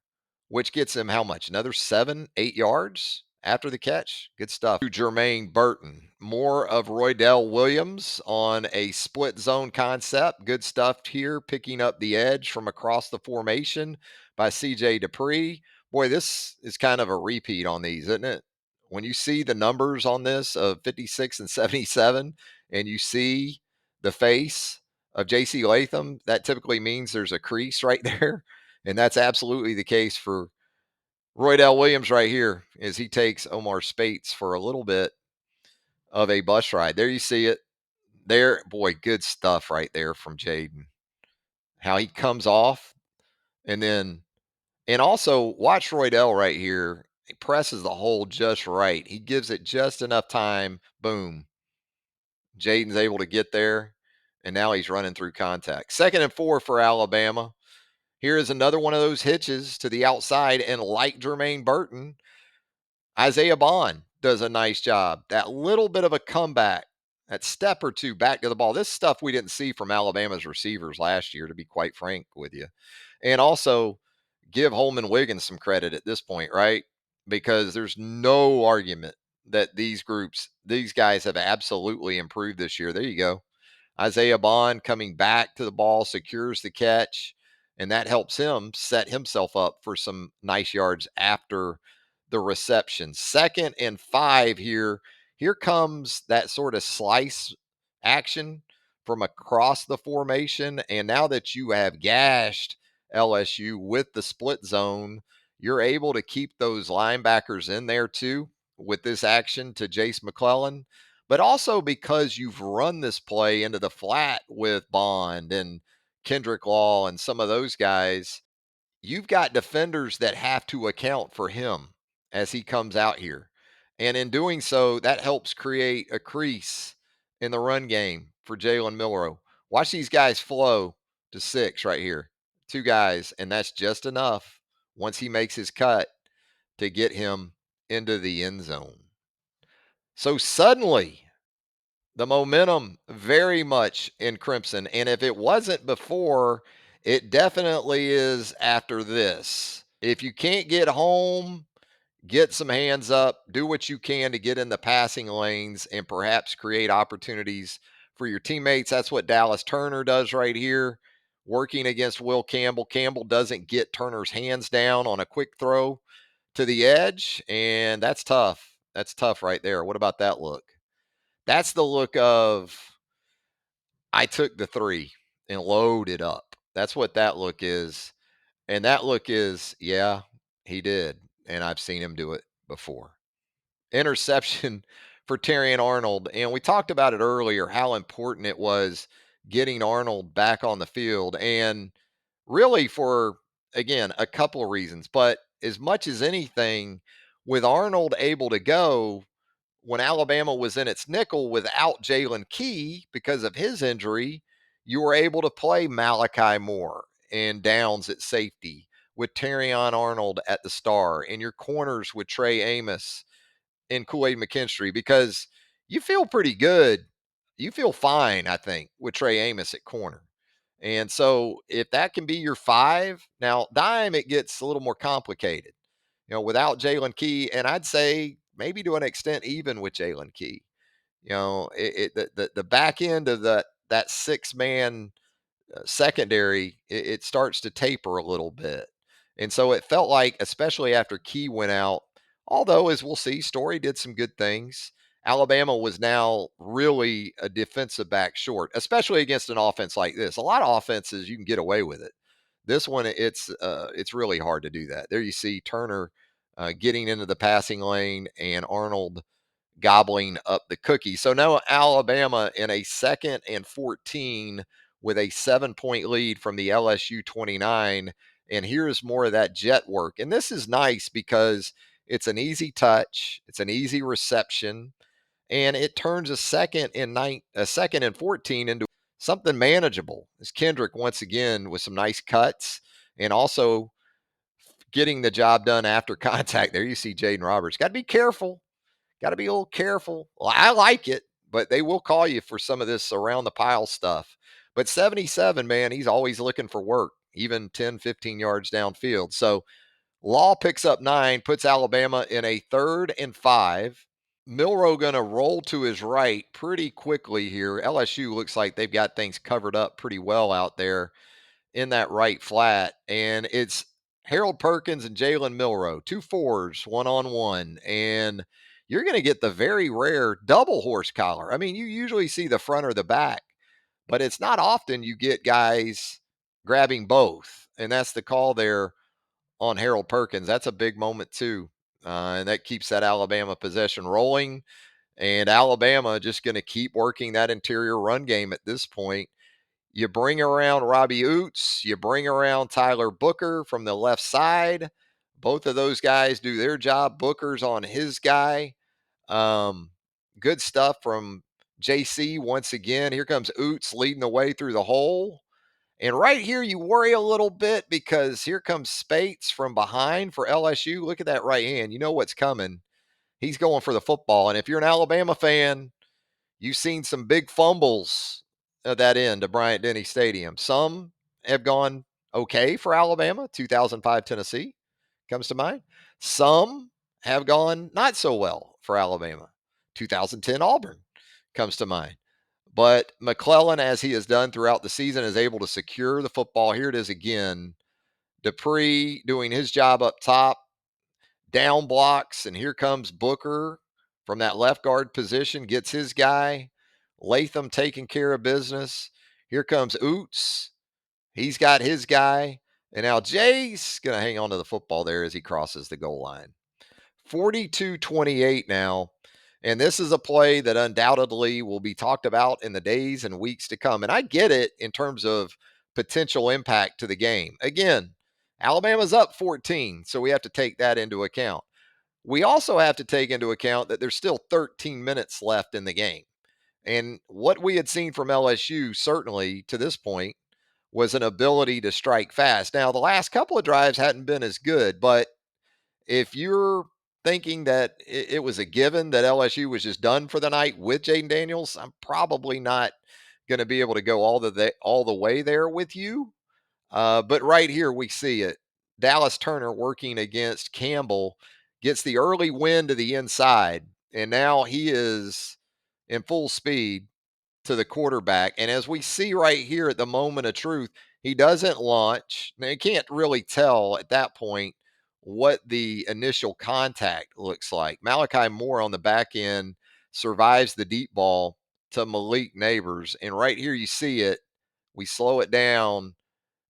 which gets him how much? Another 7, 8 yards after the catch. Good stuff. To Jermaine Burton. More of Roydell Williams on a split zone concept. Good stuff here, picking up the edge from across the formation by CJ Dupree. Boy, this is kind of a repeat on these, isn't it? When you see the numbers on this of 56 and 77, and you see the face of JC Latham, that typically means there's a crease right there. And that's absolutely the case for Roydell Williams right here as he takes Omar Spates for a little bit of a bus ride. There you see it. There, boy, good stuff right there from Jaeden. How he comes off and also watch Roydell right here. He presses the hole just right. He gives it just enough time. Boom. Jaden's able to get there, and now he's running through contact. 2nd and 4 for Alabama. Here is another one of those hitches to the outside, and like Jermaine Burton, Isaiah Bond does a nice job. That little bit of a comeback, that step or two back to the ball. This stuff we didn't see from Alabama's receivers last year, to be quite frank with you. And also give Holman Wiggins some credit at this point, right? Because there's no argument that these guys have absolutely improved this year. There you go. Isaiah Bond coming back to the ball, secures the catch, and that helps him set himself up for some nice yards after the reception. 2nd and 5 here. Here comes that sort of slice action from across the formation. And now that you have gashed LSU with the split zone, you're able to keep those linebackers in there too with this action to Jace McClellan, but also because you've run this play into the flat with Bond and Kendrick Law and some of those guys, you've got defenders that have to account for him as he comes out here. And in doing so, that helps create a crease in the run game for Jalen Milroe. Watch these guys flow to 6 right here. 2 guys, and that's just enough once he makes his cut to get him into the end zone. So suddenly, the momentum very much in Crimson. And if it wasn't before, it definitely is after this. If you can't get home, get some hands up, do what you can to get in the passing lanes and perhaps create opportunities for your teammates. That's what Dallas Turner does right here, working against Will Campbell. Campbell doesn't get Turner's hands down on a quick throw to the edge, and that's tough. That's tough right there. What about that look? That's the look of I took the 3 and loaded up. That's what that look is. And that look is, yeah, he did. And I've seen him do it before. Interception for Terrion Arnold. And we talked about it earlier, how important it was getting Arnold back on the field. And really for, again, a couple of reasons. But as much as anything, with Arnold able to go, when Alabama was in its nickel without Jalen Key because of his injury, you were able to play Malachi Moore and Downs at safety with Terrion Arnold at the star and your corners with Trey Amos and Kool-Aid McKinstry because you feel pretty good you feel fine, I think, with Trey Amos at corner. And so if that can be your five, now dime, it gets a little more complicated, without Jalen Key. And I'd say maybe to an extent, even with Jalen Key, the back end of that 6-man secondary, it starts to taper a little bit. And so it felt like, especially after Key went out, although as we'll see, Story did some good things. Alabama was now really a defensive back short, especially against an offense like this. A lot of offenses you can get away with it. This one, it's really hard to do that. There you see Turner getting into the passing lane and Arnold gobbling up the cookie. So now Alabama in a 2nd and 14 with a 7-point lead from the LSU 29. And here's more of that jet work. And this is nice because it's an easy touch, it's an easy reception, and it turns a 2nd and 14 into something manageable. As Kendrick once again with some nice cuts and also getting the job done after contact. There you see Jaeden Roberts. Got to be careful. Got to be a little careful. Well, I like it, but they will call you for some of this around the pile stuff. But 77, man, he's always looking for work, even 10, 15 yards downfield. So Law picks up 9, puts Alabama in a 3rd and 5. Milroe going to roll to his right pretty quickly here. LSU looks like they've got things covered up pretty well out there in that right flat. And it's Harold Perkins and Jalen Milroe, 2 fours, 1-on-1. And you're going to get the very rare double horse collar. I mean, you usually see the front or the back, but it's not often you get guys grabbing both. And that's the call there on Harold Perkins. That's a big moment, too. And that keeps that Alabama possession rolling. And Alabama just going to keep working that interior run game at this point. You bring around Robbie Oots. You bring around Tyler Booker from the left side. Both of those guys do their job. Booker's on his guy. Good stuff from JC once again. Here comes Oots leading the way through the hole. And right here, you worry a little bit because here comes Spates from behind for LSU. Look at that right hand. You know what's coming. He's going for the football. And if you're an Alabama fan, you've seen some big fumbles at that end of Bryant-Denny Stadium. Some have gone okay for Alabama. 2005 Tennessee comes to mind. Some have gone not so well for Alabama. 2010 Auburn comes to mind. But McClellan, as he has done throughout the season, is able to secure the football. Here it is again. Dupree doing his job up top, down blocks, and here comes Booker from that left guard position, gets his guy. Latham taking care of business. Here comes Oots. He's got his guy. And now Jay's going to hang on to the football there as he crosses the goal line. 42-28 now. And this is a play that undoubtedly will be talked about in the days and weeks to come. And I get it in terms of potential impact to the game. Again, Alabama's up 14, so we have to take that into account. We also have to take into account that there's still 13 minutes left in the game. And what we had seen from LSU, certainly to this point, was an ability to strike fast. Now, the last couple of drives hadn't been as good, but if you're thinking that it was a given that LSU was just done for the night with Jaden Daniels, I'm probably not going to be able to go all the way there with you. But right here we see it. Dallas Turner working against Campbell gets the early win to the inside, and now he is in full speed to the quarterback. And as we see right here at the moment of truth, he doesn't launch. Now, you can't really tell at that point what the initial contact looks like. Malachi Moore on the back end survives the deep ball to Malik Neighbors. And right here you see it. We slow it down,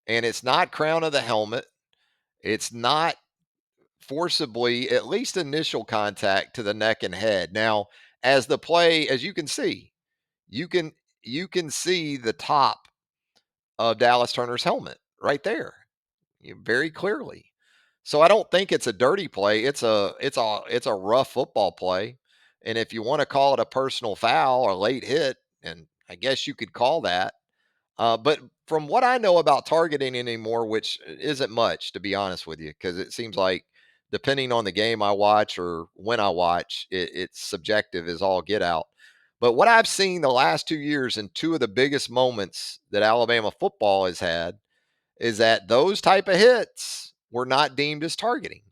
and it's not crown of the helmet. It's not forcibly, at least initial contact to the neck and head. Now, as the play, as you can see, you can you can see the top of Dallas Turner's helmet right there, very clearly. So I don't think it's a dirty play. It's a rough football play. And if you want to call it a personal foul or late hit, and I guess you could call that. But from what I know about targeting anymore, which isn't much, to be honest with you, because it seems like depending on the game I watch or when I watch, it's subjective as all get out. But what I've seen the last 2 years and two of the biggest moments that Alabama football has had is that those type of hits were not deemed as targeting.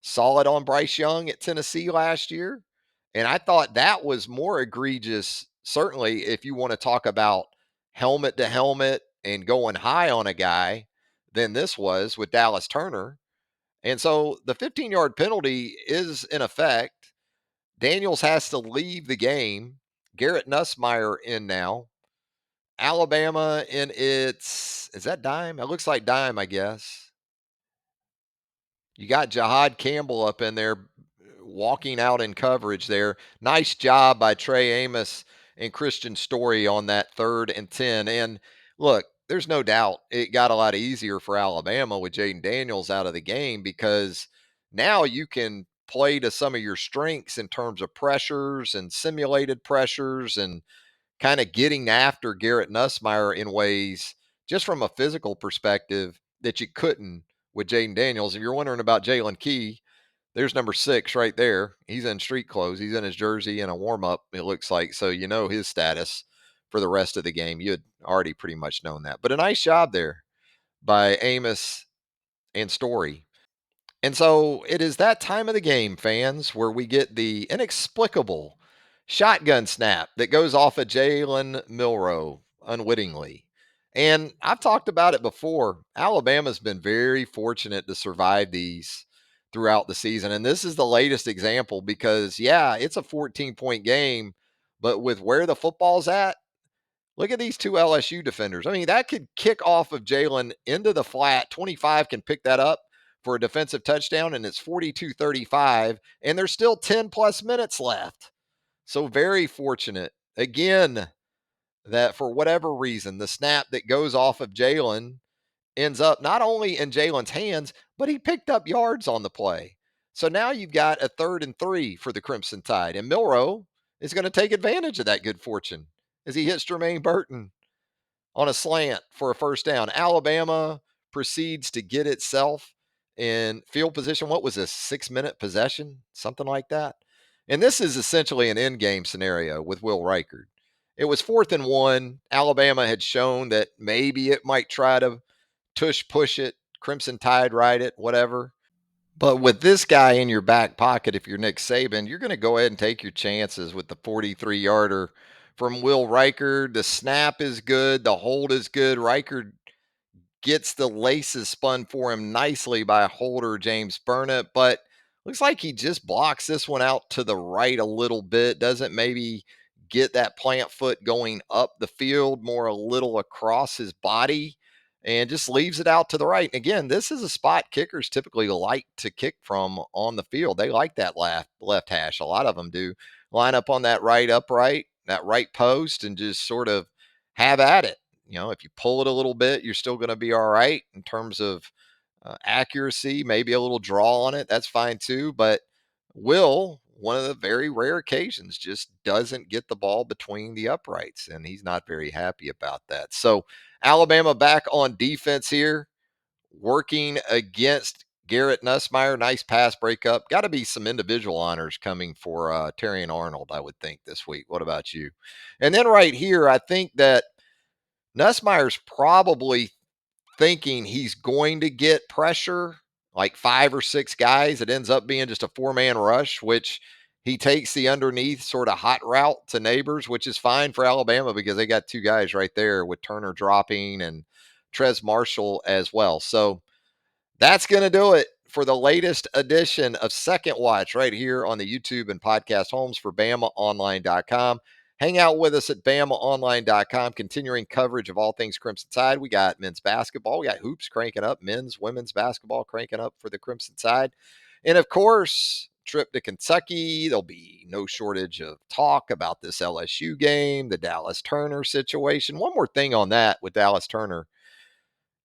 Saw it on Bryce Young at Tennessee last year. And I thought that was more egregious, certainly, if you want to talk about helmet to helmet and going high on a guy, than this was with Dallas Turner. And so the 15-yard penalty is in effect. Daniels has to leave the game. Garrett Nussmeier in now. Alabama in its, is that dime? It looks like dime, I guess. You got Jahad Campbell up in there walking out in coverage there. Nice job by Trey Amos and Christian Story on that 3rd and 10. And look, there's no doubt it got a lot easier for Alabama with Jaden Daniels out of the game, because now you can play to some of your strengths in terms of pressures and simulated pressures and kind of getting after Garrett Nussmeier in ways, just from a physical perspective, that you couldn't with Jaden Daniels. If you're wondering about Jalen Key, there's number 6 right there. He's in street clothes. He's in his jersey in a warm up, it looks like. So you know his status for the rest of the game. You had already pretty much known that. But a nice job there by Amos and Story. And so it is that time of the game, fans, where we get the inexplicable shotgun snap that goes off of Jalen Milroe unwittingly. And I've talked about it before. Alabama's been very fortunate to survive these throughout the season. And this is the latest example because, yeah, it's a 14-point game, but with where the football's at, look at these two LSU defenders. I mean, that could kick off of Jalen into the flat. 25 can pick that up for a defensive touchdown, and it's 42-35, and there's still 10 plus minutes left. So very fortunate. Again, that for whatever reason, the snap that goes off of Jalen ends up not only in Jalen's hands, but he picked up yards on the play. So now you've got a 3rd and 3 for the Crimson Tide, and Milroe is going to take advantage of that good fortune as he hits Jermaine Burton on a slant for a first down. Alabama proceeds to get itself in field position. What was this, 6-minute possession? Something like that. And this is essentially an end game scenario with Will Reichard. It was 4th and 1. Alabama had shown that maybe it might try to tush push it, Crimson Tide ride it, whatever. But with this guy in your back pocket, if you're Nick Saban, you're going to go ahead and take your chances with the 43-yarder from Will Reichard. The snap is good. The hold is good. Reichard gets the laces spun for him nicely by holder James Burnett, but looks like he just blocks this one out to the right a little bit. Doesn't maybe get that plant foot going up the field, more a little across his body, and just leaves it out to the right. And again, this is a spot kickers typically like to kick from on the field. They like that left hash. A lot of them do. Line up on that right upright, that right post, and just sort of have at it. If you pull it a little bit, you're still going to be all right in terms of accuracy, maybe a little draw on it. That's fine too. But Will, one of the very rare occasions, just doesn't get the ball between the uprights, and he's not very happy about that. So Alabama back on defense here, working against Garrett Nussmeier. Nice pass breakup. Got to be some individual honors coming for Terrion Arnold, I would think, this week. What about you? And then right here, I think that Nussmeier's probably thinking he's going to get pressure, like 5 or 6 guys. It ends up being just a 4-man rush, which he takes the underneath sort of hot route to Neighbors, which is fine for Alabama because they got 2 guys right there with Turner dropping and Trez Marshall as well. So that's going to do it for the latest edition of Second Watch right here on the YouTube and podcast homes for BamaOnLine.com. Hang out with us at BamaOnLine.com, continuing coverage of all things Crimson Tide. We got men's basketball. We got hoops cranking up, men's, women's basketball cranking up for the Crimson Tide. And of course, trip to Kentucky. There'll be no shortage of talk about this LSU game, the Dallas Turner situation. One more thing on that with Dallas Turner.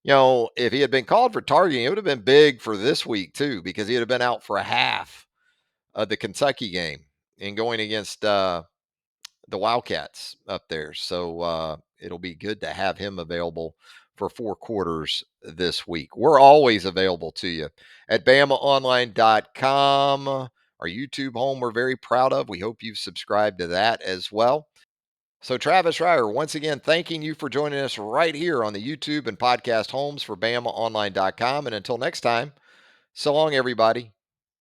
If he had been called for targeting, it would have been big for this week too, because he would have been out for a half of the Kentucky game and going against the Wildcats up there. So it'll be good to have him available for 4 quarters this week. We're always available to you at BamaOnline.com. Our our YouTube home we're very proud of. We hope you've subscribed to that as well. So, Travis Reier, once again, thanking you for joining us right here on the YouTube and podcast homes for BamaOnLine.com. And until next time, so long, everybody.